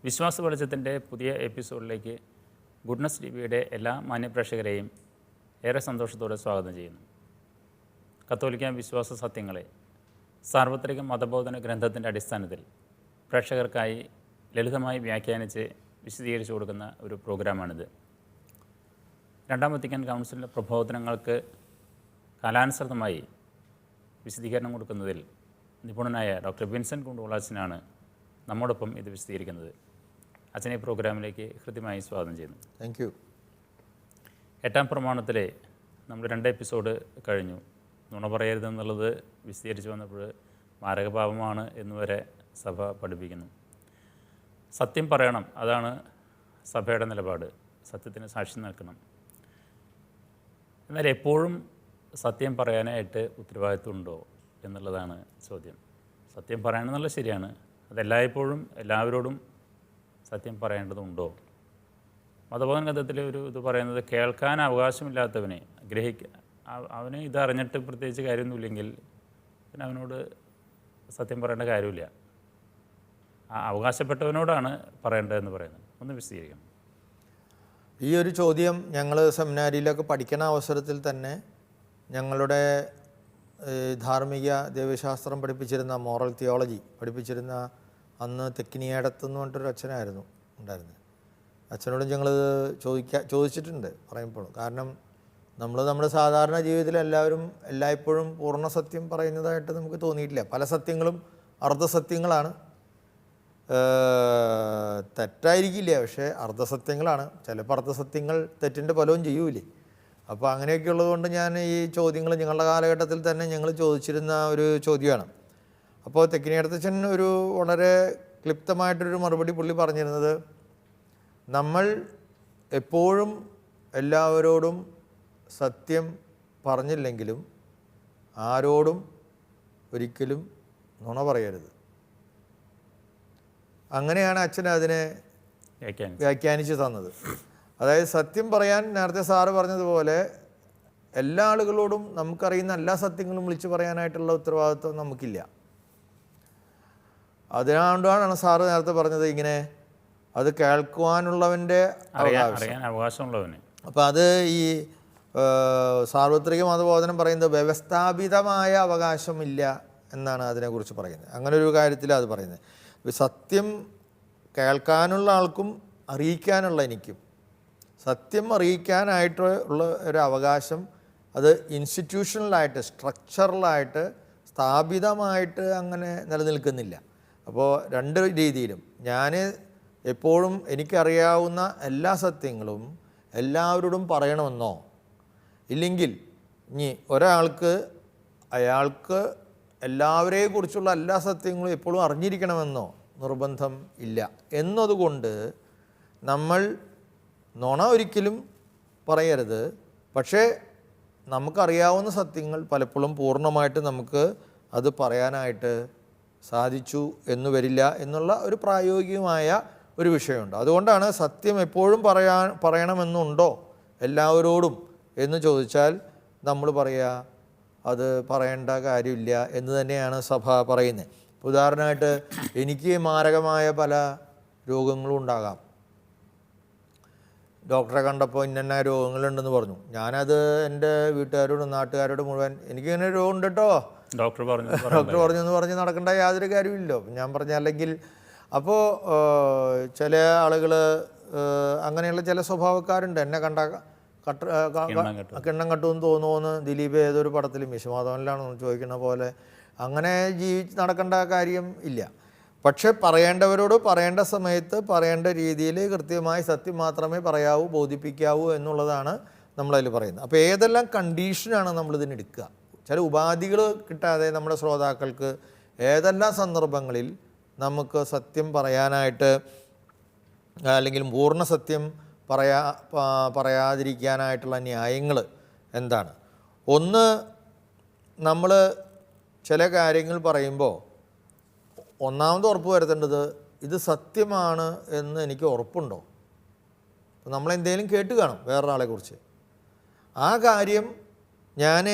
വിശ്വാസ വെളിച്ചത്തിൻ്റെ പുതിയ എപ്പിസോഡിലേക്ക് ഗുഡ്നസ് ടിവിയുടെ എല്ലാ മാന്യപ്രേക്ഷകരെയും ഏറെ സന്തോഷത്തോടെ സ്വാഗതം ചെയ്യുന്നു. കത്തോലിക്ക വിശ്വാസ സത്യങ്ങളെ സാർവത്രിക മതബോധന ഗ്രന്ഥത്തിൻ്റെ അടിസ്ഥാനത്തിൽ പ്രേക്ഷകർക്കായി ലളിതമായി വ്യാഖ്യാനിച്ച് വിശദീകരിച്ചു കൊടുക്കുന്ന ഒരു പ്രോഗ്രാമാണിത്. രണ്ടാം വത്തിക്കാൻ കൗൺസിലിൻ്റെ പ്രബോധനങ്ങൾക്ക് കാലാനുസൃതമായി വിശദീകരണം കൊടുക്കുന്നതിൽ നിപുണനായ ഡോക്ടർ വിൻസെൻ്റ് കുണ്ടുകുളാച്ചനാണ് നമ്മോടൊപ്പം ഇത് വിശദീകരിക്കുന്നത്. അച്ഛനെ പ്രോഗ്രാമിലേക്ക് ഹൃദ്യമായി സ്വാഗതം ചെയ്യുന്നു. Thank you. 8-ാം പ്രമാണത്തിലെ നമ്മൾ 2 എപ്പിസോഡ് കഴിഞ്ഞു. നുണ പറയരുതെന്നുള്ളത് വിശദീകരിച്ച് വന്നപ്പോൾ മാരകപാപമാണ് എന്നുവരെ സഭ പഠിപ്പിക്കുന്നു. സത്യം പറയണം, അതാണ് സഭയുടെ നിലപാട്. സത്യത്തിന് സാക്ഷി നിൽക്കണം. എന്നാൽ എപ്പോഴും സത്യം പറയാനായിട്ട് ഉത്തരവാദിത്വമുണ്ടോ എന്നുള്ളതാണ് ചോദ്യം. സത്യം പറയണമെന്നുള്ളത് ശരിയാണ്. അതെല്ലായ്പ്പോഴും എല്ലാവരോടും സത്യം പറയേണ്ടതുണ്ടോ? മതബോധന ഗ്രന്ഥത്തിൽ ഒരു ഇത് പറയുന്നത്, കേൾക്കാൻ അവകാശമില്ലാത്തവനെ അവന് ഇതറിഞ്ഞിട്ട് പ്രത്യേകിച്ച് കാര്യമൊന്നുമില്ലെങ്കിൽ പിന്നെ അവനോട് സത്യം പറയേണ്ട കാര്യമില്ല. അവകാശപ്പെട്ടവനോടാണ് പറയേണ്ടതെന്ന് പറയുന്നത്. ഒന്ന് വിശദീകരിക്കണം. ഈ ഒരു ചോദ്യം ഞങ്ങൾ സെമിനാരിയിലൊക്കെ പഠിക്കുന്ന അവസരത്തിൽ തന്നെ ഞങ്ങളുടെ ധാർമ്മിക ദൈവശാസ്ത്രം പഠിപ്പിച്ചിരുന്ന മോറൽ തിയോളജി പഠിപ്പിച്ചിരുന്ന അന്ന് തെക്കിനിയേടത്ത് എന്ന് പറഞ്ഞിട്ടൊരു അച്ഛനായിരുന്നു ഉണ്ടായിരുന്നത്. അച്ഛനോടും ഞങ്ങൾ ചോദിച്ചിട്ടുണ്ട് പറയുമ്പോൾ. കാരണം നമ്മുടെ സാധാരണ ജീവിതത്തിൽ എല്ലായ്പ്പോഴും പൂർണ്ണ സത്യം പറയുന്നതായിട്ട് നമുക്ക് തോന്നിയിട്ടില്ല. പല സത്യങ്ങളും അർദ്ധസത്യങ്ങളാണ്. തെറ്റായിരിക്കില്ല, പക്ഷേ അർദ്ധസത്യങ്ങളാണ്. ചിലപ്പോൾ അർദ്ധസത്യങ്ങൾ തെറ്റിൻ്റെ ഫലവും ചെയ്യൂലേ. അപ്പോൾ അങ്ങനെയൊക്കെ ഉള്ളതുകൊണ്ട് ഞാൻ ഈ ചോദ്യങ്ങൾ ഞങ്ങളുടെ കാലഘട്ടത്തിൽ തന്നെ ഞങ്ങൾ ചോദിച്ചിരുന്ന ഒരു ചോദ്യമാണ്. അപ്പോൾ തെക്കിനിയടത്തച്ഛൻ ഒരു വളരെ ക്ലിപ്തമായിട്ടൊരു മറുപടി പുള്ളി പറഞ്ഞിരുന്നത്, നമ്മൾ എപ്പോഴും എല്ലാവരോടും സത്യം പറഞ്ഞില്ലെങ്കിലും ആരോടും ഒരിക്കലും നുണ പറയരുത്. അങ്ങനെയാണ് അച്ഛൻ അതിനെ വ്യാഖ്യാനിച്ച് തന്നത്. അതായത് സത്യം പറയാൻ നേരത്തെ സാറ് പറഞ്ഞതുപോലെ എല്ലാ ആളുകളോടും നമുക്കറിയുന്ന എല്ലാ സത്യങ്ങളും വിളിച്ചു പറയാനായിട്ടുള്ള ഉത്തരവാദിത്വം നമുക്കില്ല. അതുകൊണ്ടാണ് സാറ് നേരത്തെ പറഞ്ഞത് ഇങ്ങനെ അത് കേൾക്കുവാനുള്ളവൻ്റെ അവകാശമുള്ളവന്. അപ്പോൾ അത് ഈ സാർവത്രിക മതബോധനം പറയുന്നത് വ്യവസ്ഥാപിതമായ അവകാശമില്ല എന്നാണ് അതിനെക്കുറിച്ച് പറയുന്നത്. അങ്ങനെ ഒരു കാര്യത്തിൽ അത് പറയുന്നത്. സത്യം കേൾക്കാനുള്ള ആൾക്കും അറിയിക്കാനുള്ള എനിക്കും സത്യം അറിയിക്കാനായിട്ട് ഉള്ള ഒരു അവകാശം അത് ഇൻസ്റ്റിറ്റ്യൂഷണലായിട്ട് സ്ട്രക്ചറലായിട്ട് സ്ഥാപിതമായിട്ട് അങ്ങനെ നിലനിൽക്കുന്നില്ല. അപ്പോൾ 2 രീതിയിലും ഞാൻ എപ്പോഴും എനിക്കറിയാവുന്ന എല്ലാ സത്യങ്ങളും എല്ലാവരോടും പറയണമെന്നോ, ഇല്ലെങ്കിൽ ഇനി അയാൾക്ക് എല്ലാവരെയും കുറിച്ചുള്ള എല്ലാ സത്യങ്ങളും എപ്പോഴും അറിഞ്ഞിരിക്കണമെന്നോ നിർബന്ധം ഇല്ല. എന്നതുകൊണ്ട് നമ്മൾ നുണ ഒരിക്കലും പറയരുത്. പക്ഷേ നമുക്കറിയാവുന്ന സത്യങ്ങൾ പലപ്പോഴും പൂർണ്ണമായിട്ട് നമുക്ക് അത് പറയാനായിട്ട് സാധിച്ചു എന്ന് വരില്ല എന്നുള്ള ഒരു പ്രായോഗികമായ ഒരു വിഷയമുണ്ട്. അതുകൊണ്ടാണ് സത്യം എപ്പോഴും പറയണമെന്നുണ്ടോ എല്ലാവരോടും എന്ന് ചോദിച്ചാൽ നമ്മൾ പറയുക അത് പറയേണ്ട കാര്യമില്ല എന്ന് തന്നെയാണ് സഭ പറയുന്നത്. ഉദാഹരണമായിട്ട് എനിക്ക് മാരകമായ പല രോഗങ്ങളും ഉണ്ടാകാം. ഡോക്ടറെ കണ്ടപ്പോൾ ഇന്ന രോഗങ്ങളുണ്ടെന്ന് പറഞ്ഞു. ഞാനത് എൻ്റെ വീട്ടുകാരോടും നാട്ടുകാരോടും മുഴുവൻ എനിക്കിങ്ങനെ രോഗം ഉണ്ട് കേട്ടോ ഡോക്ടർ പറഞ്ഞു എന്ന് പറഞ്ഞ് നടക്കേണ്ട യാതൊരു കാര്യമില്ലല്ലോ. ഞാൻ പറഞ്ഞ അല്ലെങ്കിൽ അപ്പോൾ ചില ആളുകൾ അങ്ങനെയുള്ള ചില സ്വഭാവക്കാരുണ്ട്. എന്നെ കണ്ട കിണ്ണം കട്ടുമെന്ന് തോന്നുമെന്ന് ദിലീപ് ഏതൊരു പടത്തിലും വിശ്വമാധവനിലാണോ ചോദിക്കുന്ന പോലെ അങ്ങനെ ജീവിച്ച് നടക്കേണ്ട കാര്യം ഇല്ല. പക്ഷെ പറയേണ്ടവരോട് പറയേണ്ട സമയത്ത് പറയേണ്ട രീതിയിൽ കൃത്യമായി സത്യം മാത്രമേ പറയാവൂ, ബോധിപ്പിക്കാവൂ എന്നുള്ളതാണ് നമ്മളതിൽ പറയുന്നത്. അപ്പോൾ ഏതെല്ലാം കണ്ടീഷനാണ് നമ്മളിതിനെടുക്കുക, ചില ഉപാധികൾ കിട്ടാതെ നമ്മുടെ ശ്രോതാക്കൾക്ക് ഏതെല്ലാം സന്ദർഭങ്ങളിൽ നമുക്ക് സത്യം പറയാനായിട്ട് അല്ലെങ്കിൽ പൂർണ്ണ സത്യം പറയാതിരിക്കാനായിട്ടുള്ള ന്യായങ്ങൾ എന്താണ്? ഒന്ന്, നമ്മൾ ചില കാര്യങ്ങൾ പറയുമ്പോൾ ഒന്നാമത് ഉറപ്പ് വരുത്തേണ്ടത് ഇത് സത്യമാണ് എന്ന് എനിക്ക് ഉറപ്പുണ്ടോ. അപ്പോൾ നമ്മളെന്തെങ്കിലും കേട്ട് കാണും വേറൊരാളെ കുറിച്ച്. ആ കാര്യം ഞാൻ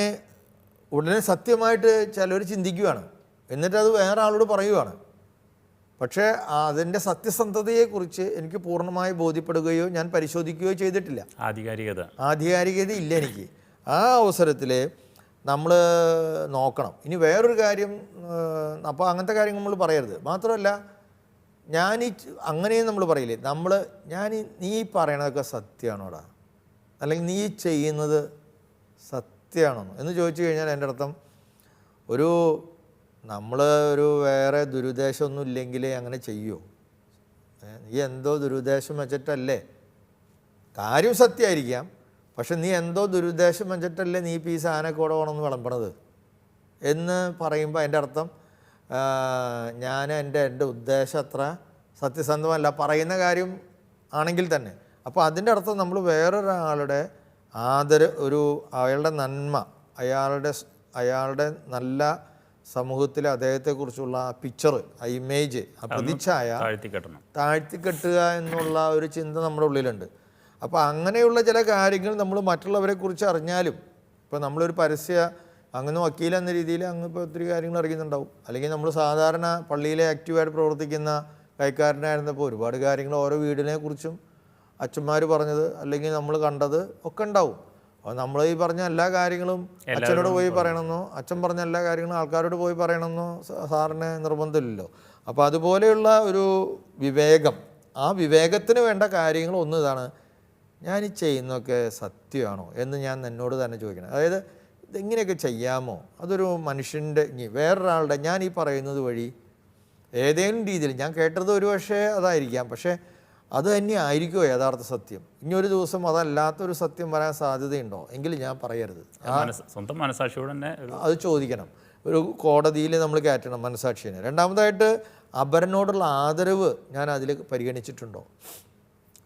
ഉടനെ സത്യമായിട്ട് ചിലർ ചിന്തിക്കുകയാണ്, എന്നിട്ടത് വേറെ ആളോട് പറയുകയാണ്. പക്ഷേ അതിൻ്റെ സത്യസന്ധതയെക്കുറിച്ച് എനിക്ക് പൂർണ്ണമായി ബോധ്യപ്പെടുകയോ ഞാൻ പരിശോധിക്കുകയോ ചെയ്തിട്ടില്ല. ആധികാരികത ഇല്ല എനിക്ക്. ആ അവസരത്തിൽ നമ്മൾ നോക്കണം. ഇനി വേറൊരു കാര്യം, അപ്പോൾ അങ്ങനത്തെ കാര്യങ്ങൾ നമ്മൾ പറയരുത്. മാത്രമല്ല അങ്ങനെയും നമ്മൾ പറയില്ലേ, നീ പറയണതൊക്കെ സത്യമാണോടാ, അല്ലെങ്കിൽ നീ ചെയ്യുന്നത് സത്യമാണോ എന്ന് ചോദിച്ചു കഴിഞ്ഞാൽ എൻ്റെ അർത്ഥം നമ്മൾ വേറെ ദുരുദ്ദേശമൊന്നും ഇല്ലെങ്കിൽ അങ്ങനെ ചെയ്യുമോ? നീ എന്തോ ദുരുദ്ദേശം വെച്ചിട്ടല്ലേ, കാര്യം സത്യമായിരിക്കാം, പക്ഷെ നീ എന്തോ ദുരുദ്ദേശം വെച്ചിട്ടല്ലേ നീ ഇപ്പോൾ ഈ സാധനമൊക്കെ കൂടെ വേണമെന്ന് വിളമ്പണത് എന്ന് പറയുമ്പോൾ അതിൻ്റെ അർത്ഥം എൻ്റെ ഉദ്ദേശം അത്ര സത്യസന്ധമല്ല പറയുന്ന കാര്യം ആണെങ്കിൽ തന്നെ. അപ്പോൾ അതിൻ്റെ അർത്ഥം നമ്മൾ വേറൊരാളുടെ അയാളുടെ നന്മ, അയാളുടെ നല്ല സമൂഹത്തിൽ അദ്ദേഹത്തെക്കുറിച്ചുള്ള ആ പിക്ചർ, ആ ഇമേജ്, ആ പ്രതിച്ഛായ താഴ്ത്തിക്കെട്ടുക എന്നുള്ള ഒരു ചിന്ത നമ്മുടെ ഉള്ളിലുണ്ട്. അപ്പോൾ അങ്ങനെയുള്ള ചില കാര്യങ്ങൾ നമ്മൾ മറ്റുള്ളവരെ കുറിച്ച് അറിഞ്ഞാലും, ഇപ്പോൾ നമ്മളൊരു അങ്ങനെ വക്കീൽ എന്ന രീതിയിൽ ഇപ്പോൾ ഒത്തിരി കാര്യങ്ങൾ അറിയുന്നുണ്ടാവും. അല്ലെങ്കിൽ നമ്മൾ സാധാരണ പള്ളിയിലെ ആക്റ്റീവായിട്ട് പ്രവർത്തിക്കുന്ന കൈക്കാരനായിരുന്നപ്പോൾ ഒരുപാട് കാര്യങ്ങൾ ഓരോ വീടിനെ കുറിച്ചും അച്ഛന്മാർ പറഞ്ഞത് അല്ലെങ്കിൽ നമ്മൾ കണ്ടത് ഒക്കെ ഉണ്ടാവും. അപ്പോൾ നമ്മൾ ഈ പറഞ്ഞ എല്ലാ കാര്യങ്ങളും അച്ഛനോട് പോയി പറയണമെന്നോ, അച്ഛൻ പറഞ്ഞ എല്ലാ കാര്യങ്ങളും ആൾക്കാരോട് പോയി പറയണമെന്നോ സാറിന് നിർബന്ധമില്ലല്ലോ. അപ്പോൾ അതുപോലെയുള്ള ഒരു വിവേകം, ആ വിവേകത്തിന് വേണ്ട കാര്യങ്ങൾ ഇതാണ്, ഞാൻ ഈ ചെയ്യുന്നതൊക്കെ സത്യമാണോ എന്ന് ഞാൻ എന്നോട് തന്നെ ചോദിക്കണം. അതായത് ഇതെങ്ങനെയൊക്കെ ചെയ്യാമോ, അതൊരു മനുഷ്യൻ്റെ വേറൊരാളുടെ ഞാൻ ഈ പറയുന്നത് വഴി ഏതെങ്കിലും രീതിയിൽ ഞാൻ കേട്ടത് ഒരു പക്ഷേ അതായിരിക്കാം, പക്ഷേ അത് തന്നെ ആയിരിക്കുമോ യഥാർത്ഥ സത്യം? ഇനിയൊരു ദിവസം അതല്ലാത്തൊരു സത്യം വരാൻ സാധ്യതയുണ്ടോ? എങ്കിൽ ഞാൻ പറയരുത്. സ്വന്തം മനസാക്ഷിയോട് തന്നെ അത് ചോദിക്കണം. ഒരു കോടതിയിൽ നമ്മൾ കയറ്റണം മനസാക്ഷിനെ. രണ്ടാമതായിട്ട് അപരനോടുള്ള ആദരവ് ഞാൻ അതിൽ പരിഗണിച്ചിട്ടുണ്ടോ?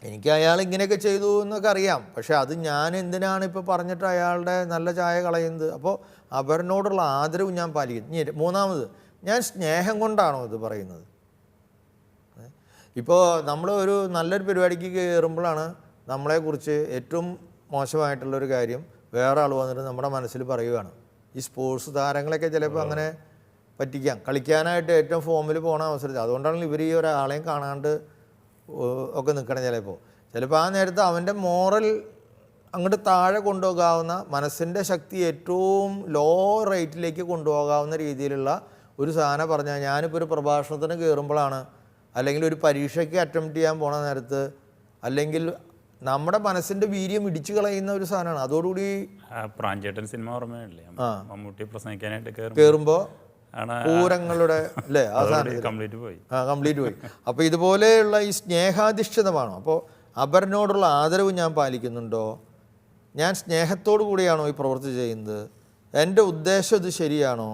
എനിക്ക് അയാൾ ഇങ്ങനെയൊക്കെ ചെയ്തു എന്നൊക്കെ അറിയാം, പക്ഷേ അത് ഞാൻ എന്തിനാണ് ഇപ്പോൾ പറഞ്ഞിട്ട് അയാളുടെ നല്ല ചായ കളയുന്നത്? അപ്പോൾ അപരനോടുള്ള ആദരവ് ഞാൻ പാലിക്കുന്നു. മൂന്നാമത്, ഞാൻ സ്നേഹം കൊണ്ടാണോ ഇത് പറയുന്നത്? ഇപ്പോൾ നമ്മൾ ഒരു നല്ലൊരു പരിപാടിക്ക് കയറുമ്പോഴാണ് നമ്മളെക്കുറിച്ച് ഏറ്റവും മോശമായിട്ടുള്ളൊരു കാര്യം വേറെ ആൾ വന്നിട്ട് നമ്മുടെ മനസ്സിൽ പറയുകയാണ്. ഈ സ്പോർട്സ് താരങ്ങളൊക്കെ ചിലപ്പോൾ അങ്ങനെ പറ്റിക്കാം, കളിക്കാനായിട്ട് ഏറ്റവും ഫോമിൽ പോകണ അവസരത്തിൽ. അതുകൊണ്ടാണ് ഇവർ ഈ ഒരാളെയും കാണാണ്ട് ഒക്കെ നിൽക്കണം. ചിലപ്പോൾ ആ നേരത്ത് അവൻ്റെ മോറൽ അങ്ങോട്ട് താഴെ കൊണ്ടുപോകാവുന്ന, മനസ്സിൻ്റെ ശക്തി ഏറ്റവും ലോ റേറ്റിലേക്ക് കൊണ്ടുപോകാവുന്ന രീതിയിലുള്ള ഒരു സാധനം പറഞ്ഞാൽ, ഞാനിപ്പോൾ ഒരു പ്രഭാഷണത്തിന് കയറുമ്പോഴാണ്, അല്ലെങ്കിൽ ഒരു പരീക്ഷയ്ക്ക് അറ്റംപ്റ്റ് ചെയ്യാൻ പോണ നേരത്ത്, അല്ലെങ്കിൽ നമ്മുടെ മനസ്സിൻ്റെ വീര്യം ഇടിച്ചു കളയുന്ന ഒരു സാധനമാണ്. അതോടുകൂടി പ്രാഞ്ചേട്ടൻ സിനിമ ഓർമ്മയില്ലേ, മമ്മൂട്ടി പ്രസംഗിക്കാനായിട്ട് കയറുമ്പോൾ പൂരങ്ങളുടെ അല്ലേ ആ സാധനം കംപ്ലീറ്റ് പോയി. അപ്പോൾ ഇതുപോലെയുള്ള ഈ സ്നേഹാധിഷ്ഠിതമാണോ? അപ്പോൾ അപരനോടുള്ള ആദരവ് ഞാൻ പാലിക്കുന്നുണ്ടോ? ഞാൻ സ്നേഹത്തോടു കൂടിയാണോ ഈ പ്രവൃത്തി ചെയ്യുന്നത്? എൻ്റെ ഉദ്ദേശം ഇത് ശരിയാണോ?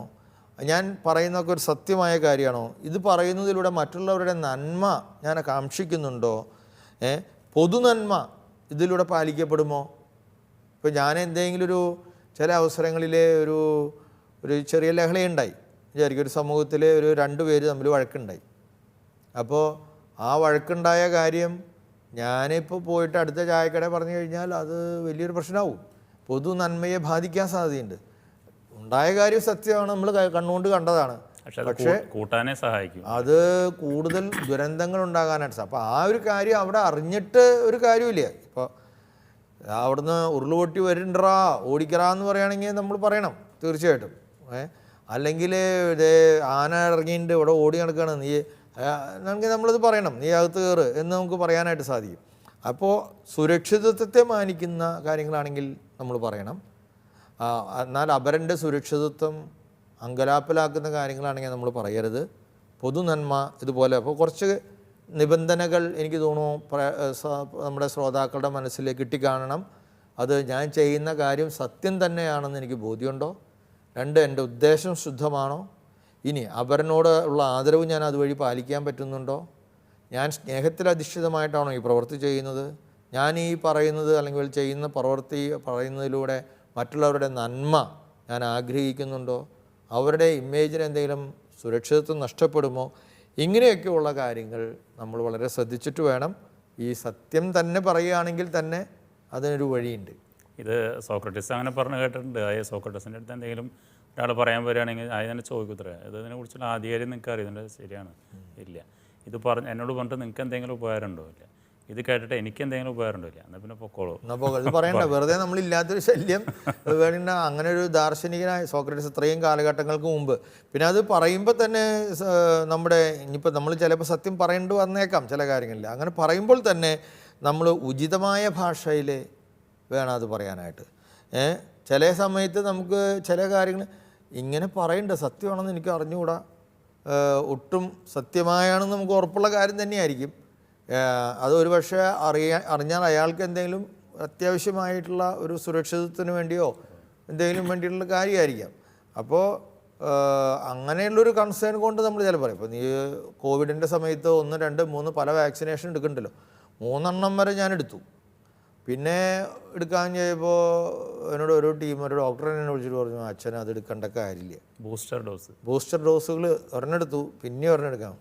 ഞാൻ പറയുന്നതൊക്കെ ഒരു സത്യമായ കാര്യമാണോ? ഇത് പറയുന്നതിലൂടെ മറ്റുള്ളവരുടെ നന്മ ഞാൻ കാക്ഷിക്കുന്നുണ്ടോ? പൊതുനന്മ ഇതിലൂടെ പാലിക്കപ്പെടുമോ? ഇപ്പോൾ ഞാൻ എന്തെങ്കിലും ചില അവസരങ്ങളിൽ ഒരു ചെറിയ ലഹളയുണ്ടായി വിചാരിക്കും. ഒരു സമൂഹത്തിൽ ഒരു 2 പേര് തമ്മിൽ വഴക്കുണ്ടായി. അപ്പോൾ ആ വഴക്കുണ്ടായ കാര്യം ഞാനിപ്പോൾ പോയിട്ട് അടുത്ത ചായക്കട പറഞ്ഞു കഴിഞ്ഞാൽ അത് വലിയൊരു പ്രശ്നമാവും, പൊതു നന്മയെ ബാധിക്കാൻ സാധ്യതയുണ്ട്. ഉണ്ടായ കാര്യം സത്യമാണ്, നമ്മൾ കണ്ണുകൊണ്ട് കണ്ടതാണ്, പക്ഷേ കൂട്ടാനെ സഹായിക്കും, അത് കൂടുതൽ ദുരന്തങ്ങൾ ഉണ്ടാകാനായിട്ട്. അപ്പോൾ ആ ഒരു കാര്യം അവിടെ അറിഞ്ഞിട്ട് ഒരു കാര്യമില്ല. ഇപ്പോൾ അവിടുന്ന് ഉരുളുപൊട്ടി വരുന്നുണ്ടാ ഓടിക്കറാന്ന് പറയുകയാണെങ്കിൽ നമ്മൾ പറയണം തീർച്ചയായിട്ടും. അല്ലെങ്കിൽ ഇതേ ആന ഇറങ്ങിയിട്ട് ഇവിടെ ഓടി നടക്കുകയാണ്, നമുക്ക് നമ്മളത് പറയണം, നീ അകത്ത് കയറ് എന്ന് നമുക്ക് പറയാനായിട്ട് സാധിക്കും. അപ്പോൾ സുരക്ഷിതത്വത്തെ മാനിക്കുന്ന കാര്യങ്ങളാണെങ്കിൽ നമ്മൾ പറയണം. എന്നാൽ അപരൻ്റെ സുരക്ഷിതത്വം അങ്കലാപ്പിലാക്കുന്ന കാര്യങ്ങളാണെങ്കിൽ നമ്മൾ പറയരുത്. പൊതുനന്മ ഇതുപോലെ. അപ്പോൾ കുറച്ച് നിബന്ധനകൾ എനിക്ക് തോന്നുന്നു നമ്മുടെ ശ്രോതാക്കളുടെ മനസ്സിലേക്ക് കിട്ടിക്കാണണം. അത് ഞാൻ ചെയ്യുന്ന കാര്യം സത്യം തന്നെയാണെന്ന് എനിക്ക് ബോധ്യമുണ്ടോ? 2, എൻ്റെ ഉദ്ദേശം ശുദ്ധമാണോ? ഇനി അപരനോട് ഉള്ള ആദരവ് ഞാൻ അതുവഴി പാലിക്കാൻ പറ്റുന്നുണ്ടോ? ഞാൻ സ്നേഹത്തിലധിഷ്ഠിതമായിട്ടാണോ ഈ പ്രവൃത്തി ചെയ്യുന്നത്? ഞാൻ ഈ പറയുന്നത് അല്ലെങ്കിൽ ചെയ്യുന്ന പറയുന്നതിലൂടെ മറ്റുള്ളവരുടെ നന്മ ഞാൻ ആഗ്രഹിക്കുന്നുണ്ടോ? അവരുടെ ഇമേജിന് എന്തെങ്കിലും സുരക്ഷിതത്വം നഷ്ടപ്പെടുമോ? ഇങ്ങനെയൊക്കെയുള്ള കാര്യങ്ങൾ നമ്മൾ വളരെ ശ്രദ്ധിച്ചിട്ട് വേണം. ഈ സത്യം തന്നെ പറയുകയാണെങ്കിൽ തന്നെ അതിനൊരു വഴിയുണ്ട്. ഇത് സോക്രട്ടീസ് അങ്ങനെ പറഞ്ഞു കേട്ടിട്ടുണ്ട്. സോക്രട്ടീസിൻ്റെ അടുത്ത് എന്തെങ്കിലും ഒരാൾ പറയാൻ വരികയാണെങ്കിൽ അതിനെ ചോദിക്കത്രേ, ഇതിനെക്കുറിച്ചുള്ള ആധികാരികം നിങ്ങൾക്ക് അറിയുന്നുണ്ട്, ശരിയാണ് ഇല്ല. ഇത് എന്നോട് പറഞ്ഞിട്ട് നിങ്ങൾക്ക് എന്തെങ്കിലും ഉപകാരമുണ്ടോ ഇല്ല, ഇത് കേട്ടിട്ട് എനിക്ക് എന്തെങ്കിലും ഉപകാരമുണ്ടോ ഇല്ല, എന്നാൽ പിന്നെ പൊക്കോളൂ. എന്നാൽ ഇത് പറയണ്ട, വെറുതെ നമ്മളില്ലാത്തൊരു ശല്യം വേണ്ട. അങ്ങനെ ഒരു ദാർശനികനായ സോക്രട്ടീസ് ഇത്രയും കാലഘട്ടങ്ങൾക്ക് മുമ്പ്, പിന്നെ അത് പറയുമ്പോൾ തന്നെ നമ്മുടെ ഇനിയിപ്പോൾ നമ്മൾ ചിലപ്പോൾ സത്യം പറയേണ്ടി വന്നേക്കാം ചില കാര്യങ്ങളിൽ. അങ്ങനെ പറയുമ്പോൾ തന്നെ നമ്മൾ ഉചിതമായ ഭാഷയിൽ വേണം അത് പറയാനായിട്ട്. ചില സമയത്ത് നമുക്ക് ചില കാര്യങ്ങൾ ഇങ്ങനെ പറയണ്ട, സത്യമാണെന്ന് എനിക്ക് അറിഞ്ഞുകൂടാ, ഒട്ടും സത്യമായാണെന്ന് നമുക്ക് ഉറപ്പുള്ള കാര്യം തന്നെയായിരിക്കും. അതൊരു പക്ഷേ അറിഞ്ഞാൽ അയാൾക്ക് എന്തെങ്കിലും അത്യാവശ്യമായിട്ടുള്ള ഒരു സുരക്ഷിതത്വത്തിന് വേണ്ടിയോ എന്തെങ്കിലും വേണ്ടിയിട്ടുള്ള കാര്യമായിരിക്കാം. അപ്പോൾ അങ്ങനെയുള്ളൊരു കൺസേൺ കൊണ്ട് നമ്മൾ ചില പറയും. ഇപ്പോൾ നീ കോവിഡിൻ്റെ സമയത്ത് 1, 2, 3 പല വാക്സിനേഷൻ എടുക്കുന്നുണ്ടല്ലോ, 3 വരെ ഞാൻ എടുത്തു. പിന്നെ എടുക്കാൻ ചെയ്യുമ്പോൾ എന്നോട് ഒരു ഡോക്ടർ എന്നെ വിളിച്ചിട്ട് പറഞ്ഞു, അച്ഛൻ അത് എടുക്കേണ്ട കാര്യമില്ല, ബൂസ്റ്റർ ഡോസുകൾ ഒരെണ്ണെടുത്തു, പിന്നെ ഒരെണ്ണെടുക്കാം.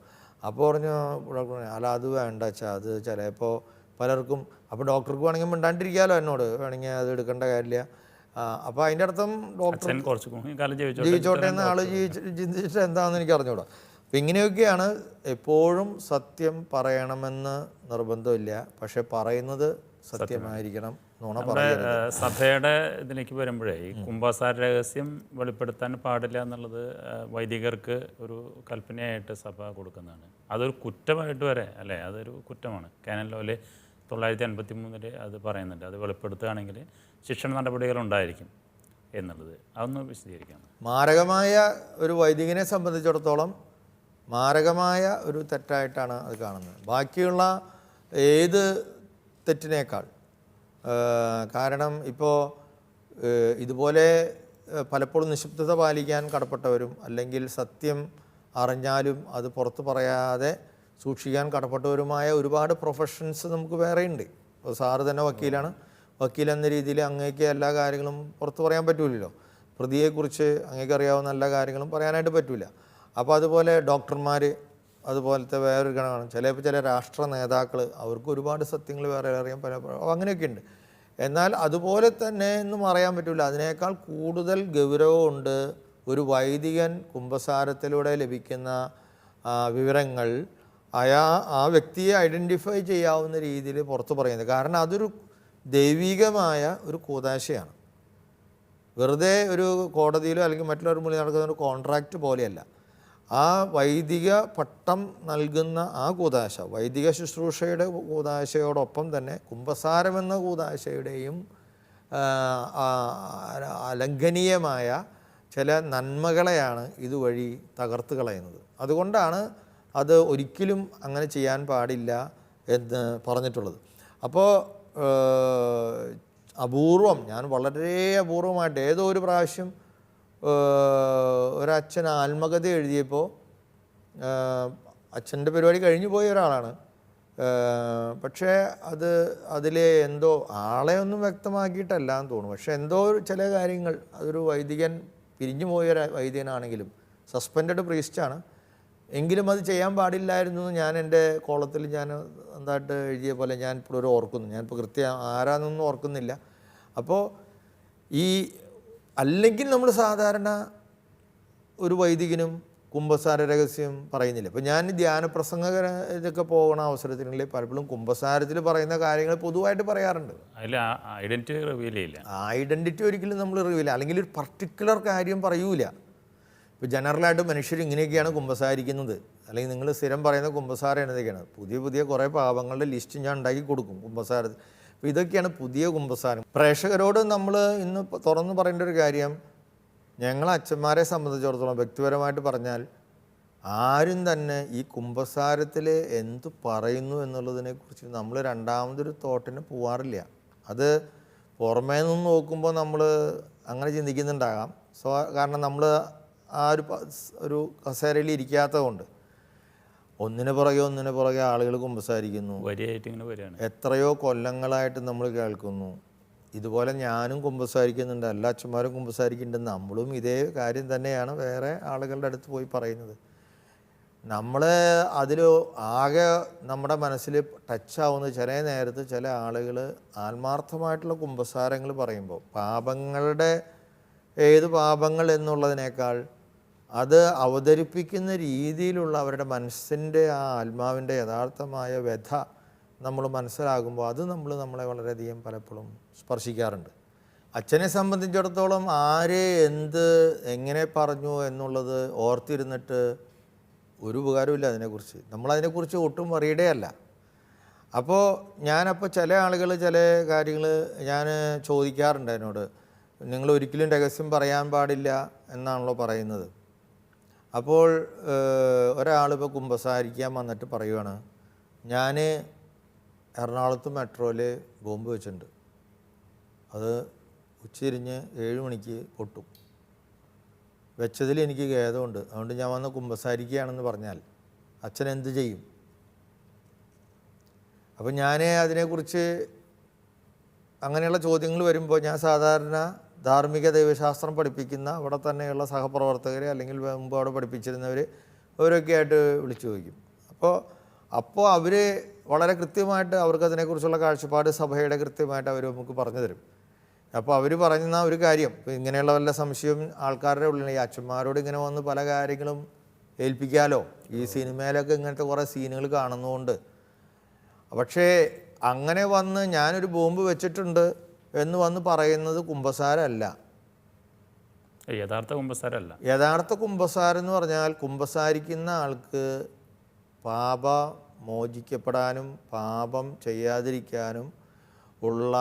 അപ്പോൾ പറഞ്ഞു ഡോക്ടർ, അല്ല അത് വേണ്ട അച്ഛാ, അത് ചിലപ്പോൾ പലർക്കും, അപ്പോൾ ഡോക്ടർക്ക് വേണമെങ്കിൽ മിണ്ടാണ്ടിരിക്കാമല്ലോ എന്നോട്, വേണമെങ്കിൽ അത് എടുക്കേണ്ട കാര്യമില്ല. അപ്പോൾ അതിൻ്റെ അർത്ഥം ഡോക്ടർ ജീവിച്ചോട്ടെ എന്ന ആൾ ചിന്തിച്ചിട്ട് എന്താണെന്ന് എനിക്ക് അറിഞ്ഞൂടാ. അപ്പം ഇങ്ങനെയൊക്കെയാണ്. എപ്പോഴും സത്യം പറയണമെന്ന് നിർബന്ധമില്ല, പക്ഷെ പറയുന്നത് സത്യമായിരിക്കണം. സഭയുടെ ഇതിലേക്ക് വരുമ്പോഴേ ഈ കുംഭസാര രഹസ്യം വെളിപ്പെടുത്താൻ പാടില്ല എന്നുള്ളത് വൈദികർക്ക് ഒരു കൽപ്പനയായിട്ട് സഭ കൊടുക്കുന്നതാണ്. അതൊരു കുറ്റമായിട്ട് വരെ അല്ലേ, അതൊരു കുറ്റമാണ്. കാനൻ ലോയിൽ 953 അത് പറയുന്നുണ്ട്. അത് വെളിപ്പെടുത്തുകയാണെങ്കിൽ ശിക്ഷണ നടപടികളുണ്ടായിരിക്കും എന്നുള്ളത്. അതൊന്ന് വിശദീകരിക്കാം. മാരകമായ ഒരു വൈദികനെ സംബന്ധിച്ചിടത്തോളം മാരകമായ ഒരു തെറ്റായിട്ടാണ് അത് കാണുന്നത്, ബാക്കിയുള്ള ഏത് തെറ്റിനേക്കാൾ. കാരണം ഇപ്പോൾ ഇതുപോലെ പലപ്പോഴും നിശബ്ദത പാലിക്കാൻ കടപ്പെട്ടവരും അല്ലെങ്കിൽ സത്യം അറിഞ്ഞാലും അത് പുറത്ത് പറയാതെ സൂക്ഷിക്കാൻ കടപ്പെട്ടവരുമായ ഒരുപാട് പ്രൊഫഷൻസ് നമുക്ക് വേറെയുണ്ട്. ഇപ്പോൾ സാറ് തന്നെ വക്കീലാണ്, വക്കീൽ എന്ന രീതിയിൽ അങ്ങേക്ക് എല്ലാ കാര്യങ്ങളും പുറത്ത് പറയാൻ പറ്റില്ലല്ലോ. പ്രതിയെക്കുറിച്ച് അങ്ങേക്ക് അറിയാവുന്ന എല്ലാ കാര്യങ്ങളും പറയാനായിട്ട് പറ്റില്ല. അപ്പോൾ അതുപോലെ ഡോക്ടർമാർ അതുപോലത്തെ വേറൊരു ഗണമാണ്. ചില രാഷ്ട്ര നേതാക്കൾ, അവർക്ക് ഒരുപാട് സത്യങ്ങൾ വേറെ അറിയാൻ അങ്ങനെയൊക്കെ ഉണ്ട്. എന്നാൽ അതുപോലെ തന്നെ എന്നും അറിയാൻ പറ്റില്ല. അതിനേക്കാൾ കൂടുതൽ ഗൗരവമുണ്ട് ഒരു വൈദികൻ കുംഭസാരത്തിലൂടെ ലഭിക്കുന്ന വിവരങ്ങൾ ആ വ്യക്തിയെ ഐഡൻറ്റിഫൈ ചെയ്യാവുന്ന രീതിയിൽ പുറത്ത് പറയുന്നത്. കാരണം അതൊരു ദൈവികമായ ഒരു കൂദാശയാണ്. വെറുതെ ഒരു കോടതിയിലോ അല്ലെങ്കിൽ മറ്റുള്ളവർ മുന്നിൽ നടക്കുന്ന ഒരു കോൺട്രാക്റ്റ് പോലെയല്ല. ആ വൈദിക പട്ടം നൽകുന്ന ആ കൂദാശ, വൈദിക ശുശ്രൂഷയുടെ കൂദാശയോടൊപ്പം തന്നെ കുംഭസാരമെന്ന കൂദാശയുടെയും അലംഘനീയമായ ചില നന്മകളെയാണ് ഇതുവഴി തകർത്ത് കളയുന്നത്. അതുകൊണ്ടാണ് അത് ഒരിക്കലും അങ്ങനെ ചെയ്യാൻ പാടില്ല എന്ന് പറഞ്ഞിട്ടുള്ളത്. അപ്പോൾ അപൂർവം, ഞാൻ വളരെ അപൂർവമായിട്ട് ഏതോ ഒരു പ്രാവശ്യം ഒരച്ഛൻ ആത്മകഥ എഴുതിയപ്പോൾ, അച്ഛൻ്റെ പരിപാടി കഴിഞ്ഞു പോയ ഒരാളാണ്, പക്ഷേ അതിലെ എന്തോ ആളെ ഒന്നും വ്യക്തമാക്കിയിട്ടല്ല എന്ന് തോന്നുന്നു. പക്ഷേ എന്തോ ചില കാര്യങ്ങൾ, അതൊരു വൈദികൻ, പിരിഞ്ഞു പോയ വൈദികനാണെങ്കിലും സസ്പെൻഡഡ് പ്രീസ്റ്റാണ്, എങ്കിലും അത് ചെയ്യാൻ പാടില്ലായിരുന്നു എന്ന് ഞാൻ എൻ്റെ കോളത്തിൽ ഞാൻ എന്തായിട്ട് എഴുതിയ പോലെ ഞാൻ ഇപ്പോഴൊരു ഓർക്കുന്നു. ഞാനിപ്പോൾ കൃത്യം ആരാന്നൊന്നും ഓർക്കുന്നില്ല. അപ്പോൾ അല്ലെങ്കിൽ നമ്മൾ സാധാരണ ഒരു വൈദികനും കുംഭസാര രഹസ്യം പറയുന്നില്ല. ഇപ്പോൾ ഞാൻ ധ്യാനപ്രസംഗ ഇതൊക്കെ പോകുന്ന അവസരത്തിനുള്ളിൽ പലപ്പോഴും കുംഭസാരത്തിൽ പറയുന്ന കാര്യങ്ങൾ പൊതുവായിട്ട് പറയാറുണ്ട്. ഐഡൻറ്റിറ്റി ഒരിക്കലും നമ്മൾ റിവീൽ, അല്ലെങ്കിൽ ഒരു പർട്ടിക്കുലർ കാര്യം പറയൂല. ഇപ്പോൾ ജനറലായിട്ട് മനുഷ്യർ ഇങ്ങനെയൊക്കെയാണ് കുംഭസാരിക്കുന്നത്, അല്ലെങ്കിൽ നിങ്ങൾ സ്ഥിരം പറയുന്ന കുംഭസാരം എന്നതൊക്കെയാണ്. പുതിയ കുറേ പാപങ്ങളുടെ ലിസ്റ്റ് ഞാൻ ഉണ്ടാക്കി കൊടുക്കും കുംഭസാരത്തിൽ. അപ്പോൾ ഇതൊക്കെയാണ് പുതിയ കുംഭസാരം. പ്രേക്ഷകരോട് നമ്മൾ ഇന്ന് തുറന്നു പറയേണ്ട ഒരു കാര്യം, ഞങ്ങൾ അച്ഛന്മാരെ സംബന്ധിച്ചിടത്തോളം വ്യക്തിപരമായിട്ട് പറഞ്ഞാൽ ആരും തന്നെ ഈ കുംഭസാരത്തിൽ എന്ത് പറയുന്നു എന്നുള്ളതിനെക്കുറിച്ച് നമ്മൾ രണ്ടാമതൊരു തോട്ടിന് പോവാറില്ല. അത് പുറമേ നിന്ന് നോക്കുമ്പോൾ നമ്മൾ അങ്ങനെ ചിന്തിക്കുന്നുണ്ടാകാം. കാരണം നമ്മൾ ആ ഒരു കസേരയിൽ ഇരിക്കാത്തത് കൊണ്ട് ഒന്നിനു പുറകെ ആളുകൾ കുമ്പസാരിക്കുന്നു. എത്രയോ കൊല്ലങ്ങളായിട്ട് നമ്മൾ കേൾക്കുന്നു. ഇതുപോലെ ഞാനും കുമ്പസാരിക്കുന്നുണ്ട്, എല്ലാ അച്ഛന്മാരും കുമ്പസാരിക്കുന്നുണ്ട്, നമ്മളും ഇതേ കാര്യം തന്നെയാണ് വേറെ ആളുകളുടെ അടുത്ത് പോയി പറയുന്നത്. നമ്മൾ അതിൽ ആകെ നമ്മുടെ മനസ്സിൽ ടച്ചാവുന്ന ചില നേരത്ത് ചില ആളുകൾ ആത്മാർത്ഥമായിട്ടുള്ള കുമ്പസാരങ്ങൾ പറയുമ്പോൾ പാപങ്ങളുടെ ഏത് പാപങ്ങൾ എന്നുള്ളതിനേക്കാൾ അത് അവതരിപ്പിക്കുന്ന രീതിയിലുള്ള അവരുടെ മനസ്സിൻ്റെ ആ ആത്മാവിൻ്റെ യഥാർത്ഥമായ വ്യഥ നമ്മൾ മനസ്സിലാകുമ്പോൾ അത് നമ്മളെ വളരെയധികം പലപ്പോഴും സ്പർശിക്കാറുണ്ട്. അച്ഛനെ സംബന്ധിച്ചിടത്തോളം ആരെ എന്ത് എങ്ങനെ പറഞ്ഞു എന്നുള്ളത് ഓർത്തിരുന്നിട്ട് ഒരു ഉപകാരമില്ല. അതിനെക്കുറിച്ച് നമ്മളതിനെക്കുറിച്ച് ഒട്ടും വറീഡേ അല്ല. അപ്പോൾ ഞാനപ്പോൾ ചില ആളുകൾ ചില കാര്യങ്ങൾ ഞാൻ ചോദിക്കാറുണ്ട് എന്നോട്, നിങ്ങൾ ഒരിക്കലും രഹസ്യം പറയാൻ പാടില്ല എന്നാണല്ലോ പറയുന്നത്. അപ്പോൾ ഒരാളിപ്പോൾ കുമ്പസാരിക്കാൻ വന്നിട്ട് പറയുവാണ്, ഞാൻ എറണാകുളത്ത് മെട്രോയിൽ ബോംബ് വെച്ചിട്ടുണ്ട്, അത് ഉച്ചതിരിഞ്ഞ് 7 മണിക്ക് പൊട്ടും, വെച്ചതിൽ എനിക്ക് ഖേദമുണ്ട്, അതുകൊണ്ട് ഞാൻ വന്ന് കുമ്പസാരിക്കുകയാണെന്ന് പറഞ്ഞാൽ അച്ഛൻ എന്ത് ചെയ്യും? അപ്പോൾ ഞാൻ അതിനെക്കുറിച്ച് അങ്ങനെയുള്ള ചോദ്യങ്ങൾ വരുമ്പോൾ ഞാൻ സാധാരണ ധാർമ്മിക ദൈവശാസ്ത്രം പഠിപ്പിക്കുന്ന അവിടെ തന്നെയുള്ള സഹപ്രവർത്തകരെ അല്ലെങ്കിൽ മുമ്പ് അവിടെ പഠിപ്പിച്ചിരുന്നവർ അവരൊക്കെ ആയിട്ട് വിളിച്ചു ചോദിക്കും. അപ്പോൾ അവർ വളരെ കൃത്യമായിട്ട് അവർക്കതിനെക്കുറിച്ചുള്ള കാഴ്ചപ്പാട് സഭയുടെ കൃത്യമായിട്ട് അവർ നമുക്ക് പറഞ്ഞു തരും. അപ്പോൾ അവർ പറയുന്ന ഒരു കാര്യം, ഇപ്പോൾ ഇങ്ങനെയുള്ള വല്ല സംശയം ആൾക്കാരുടെ ഉള്ളിൽ ഈ അച്ഛന്മാരോട് ഇങ്ങനെ വന്ന് പല കാര്യങ്ങളും ഏൽപ്പിക്കാമല്ലോ, ഈ സിനിമയിലൊക്കെ ഇങ്ങനത്തെ കുറേ സീനുകൾ കാണുന്നതുകൊണ്ട്. പക്ഷേ അങ്ങനെ വന്ന് ഞാനൊരു ബോംബ് വെച്ചിട്ടുണ്ട് എന്ന് വന്ന് പറയുന്നത് കുമ്പസാരമല്ല. യഥാർത്ഥ കുമ്പസാരമല്ല. യഥാർത്ഥ കുമ്പസാരം എന്ന് പറഞ്ഞാൽ കുമ്പസാരിക്കുന്ന ആൾക്ക് മോചിക്കപ്പെടാനും പാപം ചെയ്യാതിരിക്കാനും ഉള്ള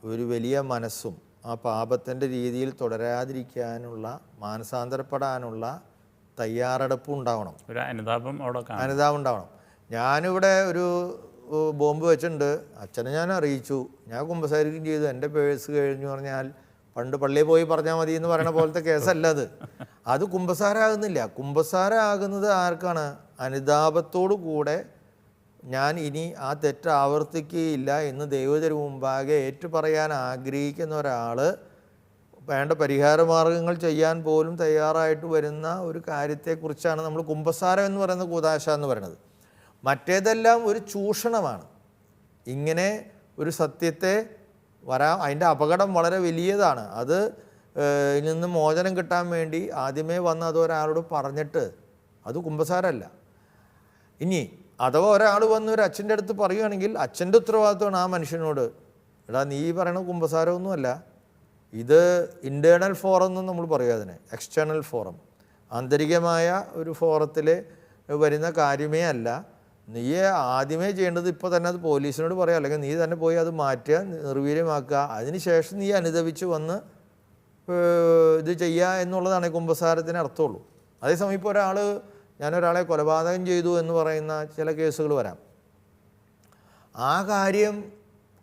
ഒരു വലിയ മനസ്സും ആ പാപത്തിൻ്റെ രീതിയിൽ തുടരാതിരിക്കാനുള്ള മാനസാന്തരപ്പെടാനുള്ള തയ്യാറെടുപ്പും ഉണ്ടാവണം. ഒരു അനുതാപം ഉണ്ടാവണം. ഞാനിവിടെ ഒരു ബോംബ് വെച്ചിട്ടുണ്ട്, അച്ഛനെ ഞാൻ അറിയിച്ചു, ഞാൻ കുമ്പസാരിക്കുകയും ചെയ്തു, എൻ്റെ പേഴ്സ് കഴിഞ്ഞു പറഞ്ഞാൽ പണ്ട് പള്ളിയിൽ പോയി പറഞ്ഞാൽ മതി എന്ന് പറയുന്ന പോലത്തെ കേസല്ല അത്. അത് കുമ്പസാരമാകുന്നില്ല. കുമ്പസാരമാകുന്നത് ആർക്കാണ്? അനുതാപത്തോടു കൂടെ ഞാൻ ഇനി ആ തെറ്റ് ആവർത്തിക്കുകയില്ല എന്ന് ദൈവത്തിന് മുമ്പാകെ ഏറ്റുപറയാൻ ആഗ്രഹിക്കുന്ന ഒരാൾ വേണ്ട പരിഹാരമാർഗ്ഗങ്ങൾ ചെയ്യാൻ പോലും തയ്യാറായിട്ട് വരുന്ന ഒരു കാര്യത്തെക്കുറിച്ചാണ് നമ്മൾ കുമ്പസാരം എന്ന് പറയുന്നത്, കൂദാശ എന്ന് പറയുന്നത്. മറ്റേതെല്ലാം ഒരു ചൂഷണമാണ്. ഇങ്ങനെ ഒരു സത്യത്തെ അതിൻ്റെ അപകടം വളരെ വലിയതാണ്. അത് നിന്ന് മോചനം കിട്ടാൻ വേണ്ടി ആദ്യമേ വന്ന് അത് ഒരാളോട് പറഞ്ഞിട്ട് അത് കുമ്പസാരമല്ല. ഇനി അഥവാ ഒരാൾ വന്ന് ഒരു അച്ഛൻ്റെ അടുത്ത് പറയുകയാണെങ്കിൽ അച്ഛൻ്റെ ഉത്തരവാദിത്വമാണ് ആ മനുഷ്യനോട്, എടാ നീ പറയണ കുമ്പസാരമൊന്നുമല്ല, ഇത് ഇൻറ്റേർണൽ ഫോറം എന്നും നമ്മൾ പറയുക, അതിനെ എക്സ്റ്റേണൽ ഫോറം, ആന്തരികമായ ഒരു ഫോറത്തിൽ വരുന്ന കാര്യമേ അല്ല. നീ ആദ്യമേ ചെയ്യേണ്ടത് ഇപ്പോൾ തന്നെ അത് പോലീസിനോട് പറയുക, അല്ലെങ്കിൽ നീ തന്നെ പോയി അത് മാറ്റുക, നിർവീര്യമാക്കുക, അതിനുശേഷം നീ അനുദപിച്ച് വന്ന് ഇത് ചെയ്യുക എന്നുള്ളതാണ് കുമ്പസാരത്തിന് അർത്ഥമുള്ളൂ. അതേസമയം ഇപ്പോൾ ഞാനൊരാളെ കൊലപാതകം ചെയ്തു എന്ന് പറയുന്ന ചില കേസുകൾ വരാം. ആ കാര്യം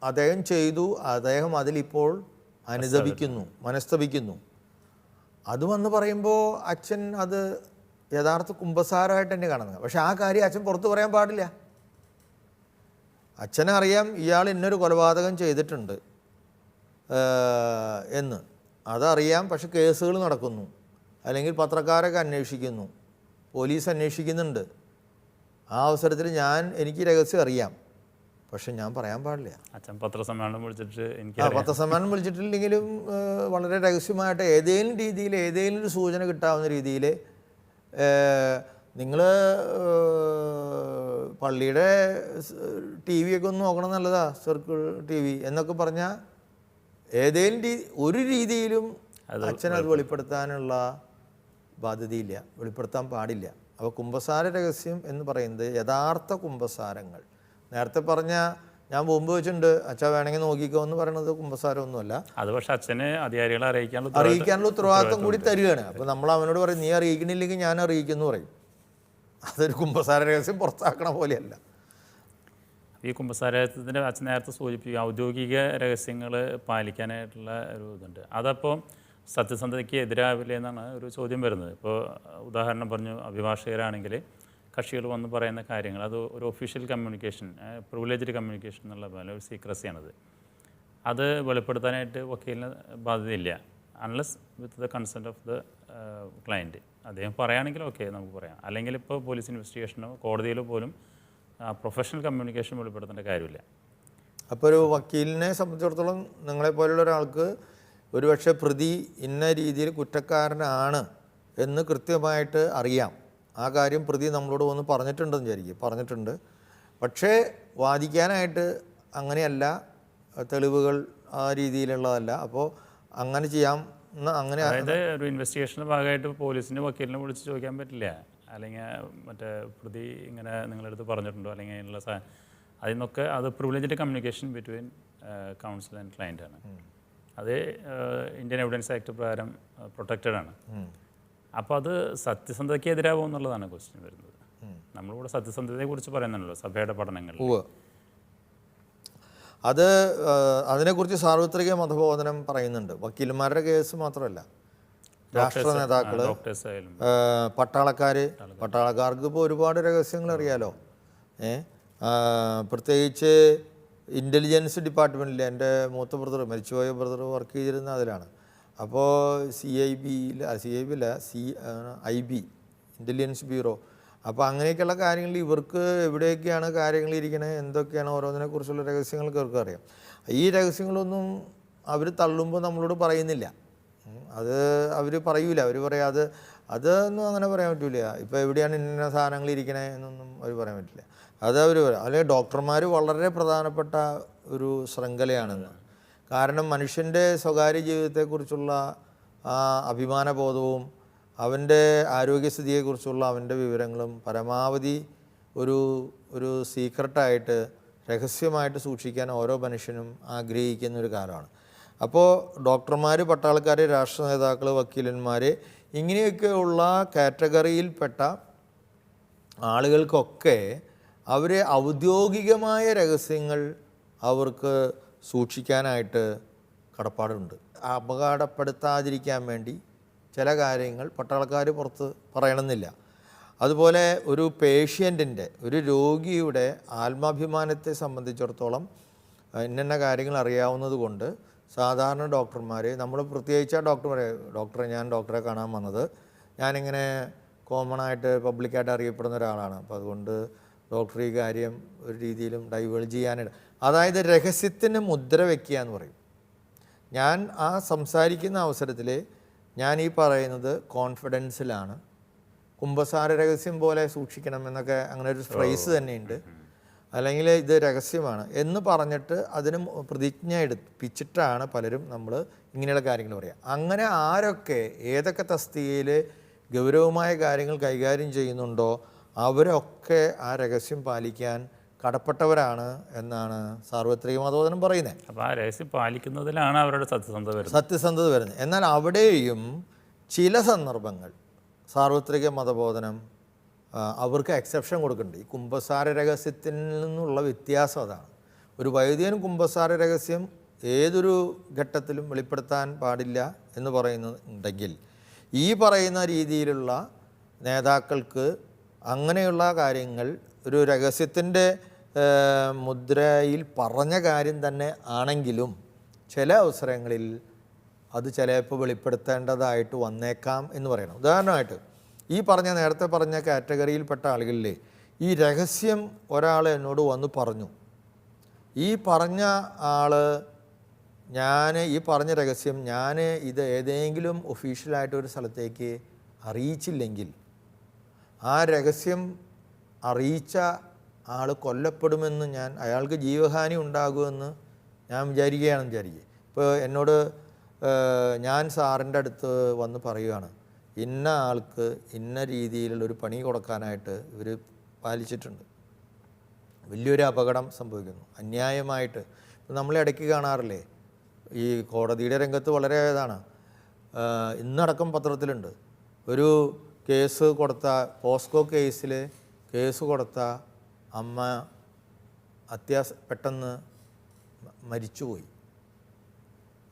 അദ്ദേഹം ചെയ്തു, അദ്ദേഹം അതിലിപ്പോൾ അനുദപിക്കുന്നു, മനസ്തപിക്കുന്നു. അത് വന്ന് പറയുമ്പോൾ അച്ഛൻ അത് യഥാർത്ഥ കുമ്പസാരമായിട്ട് തന്നെ കാണുന്നത്. പക്ഷെ ആ കാര്യം അച്ഛൻ പുറത്ത് പറയാൻ പാടില്ല. അച്ഛനറിയാം ഇയാൾ ഇന്നൊരു കൊലപാതകം ചെയ്തിട്ടുണ്ട് എന്ന്, അതറിയാം. പക്ഷെ കേസുകൾ നടക്കുന്നു, അല്ലെങ്കിൽ പത്രക്കാരൊക്കെ അന്വേഷിക്കുന്നു, പോലീസ് അന്വേഷിക്കുന്നുണ്ട്. ആ അവസരത്തിൽ എനിക്ക് രഹസ്യം അറിയാം, പക്ഷെ ഞാൻ പറയാൻ പാടില്ല. അച്ഛൻ പത്രസമ്മേളനം വിളിച്ചിട്ടില്ലെങ്കിലും വളരെ രഹസ്യമായിട്ട് ഏതെങ്കിലും രീതിയിൽ ഏതെങ്കിലും ഒരു സൂചന കിട്ടാവുന്ന രീതിയിൽ നിങ്ങൾ പള്ളിയുടെ TV ഒക്കെ ഒന്ന് നോക്കണം, നല്ലതാ, സർക്കിൾ TV എന്നൊക്കെ പറഞ്ഞാൽ ഏതെങ്കിലും ഒരു രീതിയിലും അച്ഛനത് വെളിപ്പെടുത്താനുള്ള ബാധ്യതയില്ല, വെളിപ്പെടുത്താൻ പാടില്ല. അപ്പോൾ കുമ്പസാര രഹസ്യം എന്ന് പറയുന്നത് യഥാർത്ഥ കുമ്പസാരങ്ങൾ. നേരത്തെ പറഞ്ഞ ഞാൻ ബോംബ് വെച്ചിട്ടുണ്ട് അച്ഛാ വേണമെങ്കിൽ നോക്കിക്കോ എന്ന് പറയുന്നത് കുമ്പസാരമൊന്നുമല്ല. അത് പക്ഷേ അച്ഛനെ അധികാരികളെ അറിയിക്കാനുള്ള ഉത്തരവാദിത്വം കൂടി തരികയാണ്. അപ്പോൾ നമ്മൾ അവനോട് പറയും നീ അറിയിക്കണില്ലെങ്കിൽ ഞാൻ അറിയിക്കുമെന്ന് പറയും. അതൊരു കുമ്പസാര രഹസ്യം പുറത്താക്കണ പോലെയല്ല. ഈ കുമ്പസാരത്തിൻ്റെ അച്ഛൻ നേരത്തെ സൂചിപ്പിക്കുക ഔദ്യോഗിക രഹസ്യങ്ങൾ പാലിക്കാനായിട്ടുള്ള ഒരു ഇതുണ്ട്. അതപ്പോൾ സത്യസന്ധതയ്ക്ക് എതിരാവില്ല എന്നാണ് ഒരു ചോദ്യം വരുന്നത്. ഇപ്പോൾ ഉദാഹരണം പറഞ്ഞു, അഭിഭാഷകരാണെങ്കിൽ കക്ഷികൾ വന്ന് പറയുന്ന കാര്യങ്ങൾ അത് ഒരു ഒഫീഷ്യൽ കമ്മ്യൂണിക്കേഷൻ, പ്രിവിലേജ്ഡ് കമ്മ്യൂണിക്കേഷൻ എന്നുള്ള പോലെ ഒരു സീക്രസിയാണത്. അത് വെളിപ്പെടുത്താനായിട്ട് വക്കീലിന് ബാധ്യതയില്ല, unless with the consent of the client. അദ്ദേഹം പറയുകയാണെങ്കിൽ ഓക്കെ നമുക്ക് പറയാം. അല്ലെങ്കിൽ ഇപ്പോൾ പോലീസ് ഇൻവെസ്റ്റിഗേഷനോ കോടതിയിലോ പോലും പ്രൊഫഷണൽ കമ്മ്യൂണിക്കേഷൻ വെളിപ്പെടുത്തേണ്ട കാര്യമില്ല. അപ്പോൾ ഒരു വക്കീലിനെ സംബന്ധിച്ചിടത്തോളം നിങ്ങളെപ്പോലുള്ള ഒരാൾക്ക് ഒരുപക്ഷെ പ്രതി ഇന്ന രീതിയിൽ കുറ്റക്കാരനാണ് എന്ന് കൃത്യമായിട്ട് അറിയാം. ആ കാര്യം പ്രതി നമ്മളോട് വന്ന് പറഞ്ഞിട്ടുണ്ടെന്ന് വിചാരിക്കും, പറഞ്ഞിട്ടുണ്ട്. പക്ഷേ വാദിക്കാനായിട്ട് അങ്ങനെയല്ല, തെളിവുകൾ ആ രീതിയിലുള്ളതല്ല. അപ്പോൾ അങ്ങനെ ചെയ്യാം അങ്ങനെ. അതായത് ഒരു ഇൻവെസ്റ്റിഗേഷൻ്റെ ഭാഗമായിട്ട് പോലീസിൻ്റെ വക്കീലിനെ വിളിച്ച് ചോദിക്കാൻ പറ്റില്ല, അല്ലെങ്കിൽ മറ്റേ പ്രതി ഇങ്ങനെ നിങ്ങളടുത്ത് പറഞ്ഞിട്ടുണ്ടോ, അല്ലെങ്കിൽ അതിനുള്ള അതിൽ നിന്നൊക്കെ അത് privileged communication between council and client ആണ്. അത് ഇന്ത്യൻ എവിഡൻസ് ആക്ട് പ്രകാരം പ്രൊട്ടക്റ്റഡ് ആണ്. അപ്പോൾ അത് സത്യസന്ധതയ്ക്ക് എതിരാകുമോ എന്നുള്ളതാണ് ക്വസ്റ്റ്യൻ വരുന്നത്. നമ്മളിവിടെ സത്യസന്ധതയെക്കുറിച്ച് പറയുന്നുണ്ടല്ലോ സഭയുടെ പഠനങ്ങളിൽ. അത് അതിനെക്കുറിച്ച് സാർവത്രിക മതബോധനം പറയുന്നുണ്ട്. വക്കീലന്മാരുടെ കേസ് മാത്രമല്ല, രാഷ്ട്ര നേതാക്കൾ, പട്ടാളക്കാർക്ക് ഇപ്പോൾ ഒരുപാട് രഹസ്യങ്ങൾ അറിയാലോ. പ്രത്യേകിച്ച് ഇൻ്റലിജൻസ് ഡിപ്പാർട്ട്മെൻറ്റിൽ എൻ്റെ മൂത്ത ബ്രദർ, മരിച്ചുപോയ ബ്രദർ വർക്ക് ചെയ്തിരുന്ന അതിലാണ്. അപ്പോൾ CIB ഇൻ്റലിജൻസ് ബ്യൂറോ. അപ്പോൾ അങ്ങനെയൊക്കെയുള്ള കാര്യങ്ങളിൽ ഇവർക്ക് എവിടെയൊക്കെയാണ് കാര്യങ്ങൾ ഇരിക്കണത്, എന്തൊക്കെയാണ് ഓരോന്നിനെക്കുറിച്ചുള്ള രഹസ്യങ്ങൾക്ക് അവർക്ക് അറിയാം. ഈ രഹസ്യങ്ങളൊന്നും അവർ തള്ളുമ്പോൾ നമ്മളോട് പറയുന്നില്ല. അത് അവർ പറയൂല. അവർ പറയാം അതൊന്നും അങ്ങനെ പറയാൻ പറ്റില്ല. ഇപ്പോൾ എവിടെയാണ് ഇന്ന സാധനങ്ങൾ ഇരിക്കണേ എന്നൊന്നും അവർ പറയാൻ പറ്റില്ല. അത് അവർ പറയാം. അല്ലെങ്കിൽ ഡോക്ടർമാർ വളരെ പ്രധാനപ്പെട്ട ഒരു ശൃംഖലയാണെന്ന്. കാരണം മനുഷ്യൻ്റെ സ്വകാര്യ ജീവിതത്തെക്കുറിച്ചുള്ള അഭിമാനബോധവും അവൻ്റെ ആരോഗ്യസ്ഥിതിയെക്കുറിച്ചുള്ള അവൻ്റെ വിവരങ്ങളും പരമാവധി ഒരു സീക്രട്ടായിട്ട് രഹസ്യമായിട്ട് സൂക്ഷിക്കാൻ ഓരോ മനുഷ്യനും ആഗ്രഹിക്കുന്നൊരു കാലമാണ്. അപ്പോൾ ഡോക്ടർമാർ, പട്ടാളക്കാർ, രാഷ്ട്ര നേതാക്കൾ, വക്കീലന്മാർ, ഇങ്ങനെയൊക്കെയുള്ള കാറ്റഗറിയിൽപ്പെട്ട ആളുകൾക്കൊക്കെ അവർ ഔദ്യോഗികമായ രഹസ്യങ്ങൾ അവർക്ക് സൂക്ഷിക്കാനായിട്ട് കടപ്പാടുണ്ട്. അപകടപ്പെടുത്താതിരിക്കാൻ വേണ്ടി ചില കാര്യങ്ങൾ പട്ടാളക്കാർ പുറത്ത് പറയണമെന്നില്ല. അതുപോലെ ഒരു പേഷ്യൻറ്റിൻ്റെ, ഒരു രോഗിയുടെ ആത്മാഭിമാനത്തെ സംബന്ധിച്ചിടത്തോളം ഇന്ന കാര്യങ്ങൾ അറിയാവുന്നത് കൊണ്ട് സാധാരണ ഡോക്ടർമാർ, നമ്മൾ പ്രത്യേകിച്ച് ആ ഡോക്ടറെ ഞാൻ ഡോക്ടറെ കാണാൻ വന്നത്, ഞാനിങ്ങനെ കോമൺ ആയിട്ട് പബ്ലിക്കായിട്ട് അറിയപ്പെടുന്ന ഒരാളാണ്. അപ്പോൾ അതുകൊണ്ട് ഡോക്ടർ ഈ കാര്യം ഒരു രീതിയിലും ഡൈവേർജ് ചെയ്യാനായിട്ട്, അതായത് രഹസ്യത്തിന് മുദ്ര വയ്ക്കുക എന്ന് പറയും. ഞാൻ ആ സംസാരിക്കുന്ന അവസരത്തിൽ ഞാൻ ഈ പറയുന്നത് കോൺഫിഡൻസിലാണ്, കുമ്പസാര രഹസ്യം പോലെ സൂക്ഷിക്കണം എന്നൊക്കെ അങ്ങനെ ഒരു ഫ്രേസ് തന്നെയുണ്ട്. അല്ലെങ്കിൽ ഇത് രഹസ്യമാണ് എന്ന് പറഞ്ഞിട്ട് അതിന് പ്രതിജ്ഞ എടുപ്പിച്ചിട്ടാണ് പലരും നമ്മൾ ഇങ്ങനെയുള്ള കാര്യങ്ങൾ പറയുക. അങ്ങനെ ആരൊക്കെ ഏതൊക്കെ തസ്തികയിൽ ഗൗരവമായ കാര്യങ്ങൾ കൈകാര്യം ചെയ്യുന്നുണ്ടോ അവരൊക്കെ ആ രഹസ്യം പാലിക്കാൻ കടപ്പെട്ടവരാണ് എന്നാണ് സാർവത്രിക മതബോധനം പറയുന്നത്. അപ്പോൾ ആ രഹസ്യം പാലിക്കുന്നതിലാണ് അവരുടെ സത്യസന്ധത വരുന്നത്. എന്നാൽ അവിടെയും ചില സന്ദർഭങ്ങൾ സാർവത്രിക മതബോധനം അവർക്ക് എക്സെപ്ഷൻ കൊടുക്കുന്നുണ്ട്. ഈ കുമ്പസാര രഹസ്യത്തിൽ നിന്നുള്ള വ്യത്യാസം അതാണ്. ഒരു വൈദികൻ കുമ്പസാര രഹസ്യം ഏതൊരു ഘട്ടത്തിലും വെളിപ്പെടുത്താൻ പാടില്ല എന്ന് പറയുന്നുണ്ടെങ്കിൽ, ഈ പറയുന്ന രീതിയിലുള്ള നേതാക്കൾക്ക് അങ്ങനെയുള്ള കാര്യങ്ങൾ ഒരു രഹസ്യത്തിൻ്റെ മുദ്രയിൽ പറഞ്ഞ കാര്യം തന്നെ ആണെങ്കിലും ചില അവസരങ്ങളിൽ അത് ചിലപ്പോൾ വെളിപ്പെടുത്തേണ്ടതായിട്ട് വന്നേക്കാം എന്ന് പറയണം. ഉദാഹരണമായിട്ട് ഈ നേരത്തെ പറഞ്ഞ കാറ്റഗറിയിൽപ്പെട്ട ആളുകളിലെ ഈ രഹസ്യം ഒരാൾ എന്നോട് വന്ന് പറഞ്ഞു, ഈ പറഞ്ഞ ആൾ ഈ പറഞ്ഞ രഹസ്യം ഞാൻ ഇത് ഏതെങ്കിലും ഒഫീഷ്യലായിട്ടൊരു സ്ഥലത്തേക്ക് അറിയിച്ചില്ലെങ്കിൽ ആ രഹസ്യം അറിയിച്ച ആൾ കൊല്ലപ്പെടുമെന്ന് അയാൾക്ക് ജീവഹാനി ഉണ്ടാകുമെന്ന് ഞാൻ വിചാരിക്കുക. ഇപ്പോൾ എന്നോട് ഞാൻ സാറിൻ്റെ അടുത്ത് വന്ന് പറയുകയാണ്, ഇന്ന ആൾക്ക് ഇന്ന രീതിയിലുള്ളൊരു പണി കൊടുക്കാനായിട്ട് ഇവർ പാലിച്ചിട്ടുണ്ട്, വലിയൊരു അപകടം സംഭവിക്കുന്നു അന്യായമായിട്ട്. നമ്മൾ ഇടയ്ക്ക് കാണാറില്ലേ, ഈ കോടതിയുടെ രംഗത്ത് വളരെ ഇതാണ്, ഇന്നടക്കം പത്രത്തിലുണ്ട്, ഒരു കേസ് കൊടുത്ത പോസ്കോ കേസിൽ കേസ് കൊടുത്ത അമ്മ പെട്ടെന്ന് മരിച്ചുപോയി,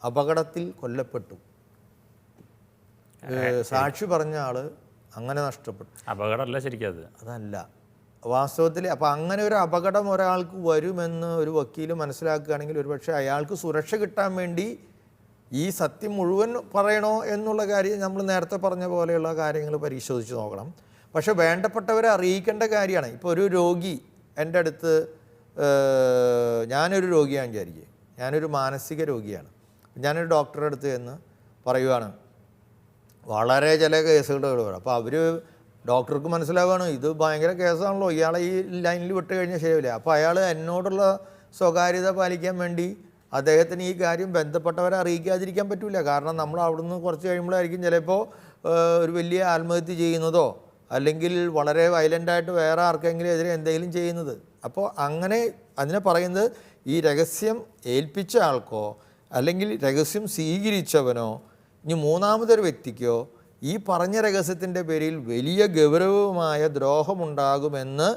അപകടത്തിൽ കൊല്ലപ്പെട്ടു. സാക്ഷി പറഞ്ഞ ആൾ അങ്ങനെ നഷ്ടപ്പെട്ടു. അപകടമല്ല ശരിക്കും, അതല്ല വാസ്തവത്തിൽ. അപ്പോൾ അങ്ങനെ ഒരു അപകടം ഒരാൾക്ക് വരുമെന്ന് ഒരു വക്കീൽ മനസ്സിലാക്കുകയാണെങ്കിൽ ഒരുപക്ഷെ അയാൾക്ക് സുരക്ഷ കിട്ടാൻ വേണ്ടി ഈ സത്യം മുഴുവൻ പറയണോ എന്നുള്ള കാര്യം നമ്മൾ നേരത്തെ പറഞ്ഞ പോലെയുള്ള കാര്യങ്ങൾ പരിശോധിച്ച് നോക്കണം. പക്ഷെ വേണ്ടപ്പെട്ടവരെ അറിയിക്കേണ്ട കാര്യമാണ്. ഇപ്പോൾ ഒരു രോഗി എൻ്റെ അടുത്ത്, ഞാനൊരു രോഗിയാണെന്ന് വിചാരിക്കുക, ഞാനൊരു മാനസിക രോഗിയാണ്, ഞാനൊരു ഡോക്ടറുടെ അടുത്ത് ചെന്ന് പറയുവാണ്, വളരെ ചില കേസുകൾ വരും. അപ്പോൾ അവർ ഡോക്ടർക്ക് മനസ്സിലാവുകയാണ് ഇത് ഭയങ്കര കേസാണല്ലോ, ഇയാളെ ഈ ലൈനിൽ വിട്ട് കഴിഞ്ഞാൽ ശരിയാവില്ല. അപ്പോൾ അയാൾ എന്നോടുള്ള സ്വകാര്യത പാലിക്കാൻ വേണ്ടി അദ്ദേഹത്തിന് ഈ കാര്യം ബന്ധപ്പെട്ടവരെ അറിയിക്കാതിരിക്കാൻ പറ്റില്ല. കാരണം നമ്മൾ അവിടുന്ന് കുറച്ച് കഴിയുമ്പോഴായിരിക്കും ചിലപ്പോൾ ഒരു വലിയ ആത്മഹത്യ ചെയ്യുന്നതോ അല്ലെങ്കിൽ വളരെ വയലൻ്റായിട്ട് വേറെ ആർക്കെങ്കിലും എതിരെ എന്തെങ്കിലും ചെയ്യുന്നത്. അപ്പോൾ അങ്ങനെ അതിനെ പറയുന്നത് ഈ രഹസ്യം ഏൽപ്പിച്ച ആൾക്കോ അല്ലെങ്കിൽ രഹസ്യം സ്വീകരിച്ചവനോ ഇനി മൂന്നാമതൊരു വ്യക്തിക്കോ ഈ പറഞ്ഞ രഹസ്യത്തിൻ്റെ പേരിൽ വലിയ ഗൗരവമായ ദ്രോഹമുണ്ടാകുമെന്ന്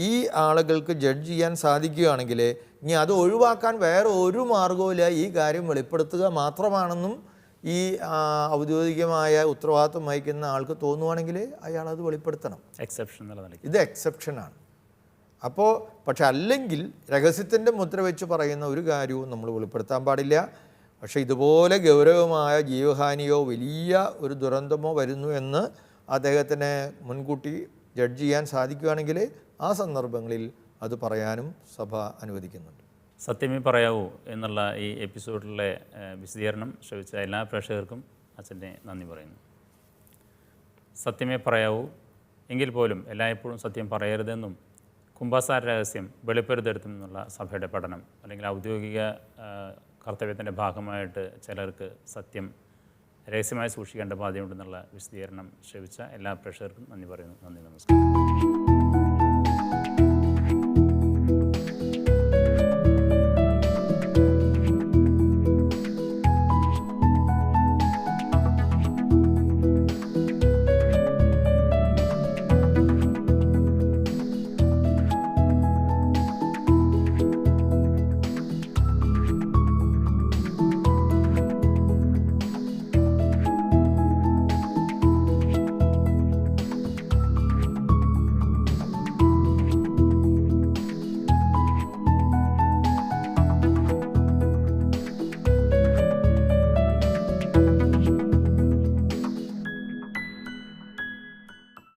ഈ ആളുകൾക്ക് ജഡ്ജ് ചെയ്യാൻ സാധിക്കുകയാണെങ്കിൽ ഇനി അത് ഒഴിവാക്കാൻ വേറെ ഒരു മാർഗവുമില്ല, ഈ കാര്യം വെളിപ്പെടുത്തുക മാത്രമാണെന്നും ഈ ഔദ്യോഗികമായ ഉത്തരവാദിത്വം വഹിക്കുന്ന ആൾക്ക് തോന്നുവാണെങ്കിൽ അയാളത് വെളിപ്പെടുത്തണം. എക്സെപ്ഷൻ എന്നുള്ള നിലയ്ക്ക് ഇത് എക്സെപ്ഷനാണ്. അപ്പോൾ പക്ഷെ അല്ലെങ്കിൽ രഹസ്യത്തിൻ്റെ മുദ്ര വെച്ച് പറയുന്ന ഒരു കാര്യവും നമ്മൾ വെളിപ്പെടുത്താൻ പാടില്ല. പക്ഷേ ഇതുപോലെ ഗൗരവമായ ജീവഹാനിയോ വലിയ ഒരു ദുരന്തമോ വരുന്നു എന്ന് അദ്ദേഹത്തിന് മുൻകൂട്ടി ജഡ്ജ് ചെയ്യാൻ സാധിക്കുകയാണെങ്കിൽ ആ സന്ദർഭങ്ങളിൽ അത് പറയാനും സഭ അനുവദിക്കുന്നുണ്ട്. സത്യമേ പറയാവൂ എന്നുള്ള ഈ എപ്പിസോഡിലെ വിശദീകരണം ശ്രവിച്ച എല്ലാ പ്രേക്ഷകർക്കും അച്ഛൻ്റെ നന്ദി പറയുന്നു. സത്യമേ പറയാവൂ എങ്കിൽ പോലും എല്ലായ്പ്പോഴും സത്യം പറയരുതെന്നും കുംഭസാര രഹസ്യം വെളിപ്പെടുത്തരുതെന്നുള്ള സഭയുടെ പഠനം അല്ലെങ്കിൽ ഔദ്യോഗിക കർത്തവ്യത്തിൻ്റെ ഭാഗമായിട്ട് ചിലർക്ക് സത്യം രഹസ്യമായി സൂക്ഷിക്കേണ്ട ബാധ്യതയുണ്ടെന്നുള്ള വിശദീകരണം ശ്രവിച്ച എല്ലാ പ്രേക്ഷകർക്കും നന്ദി പറയുന്നു. നന്ദി, നമസ്കാരം.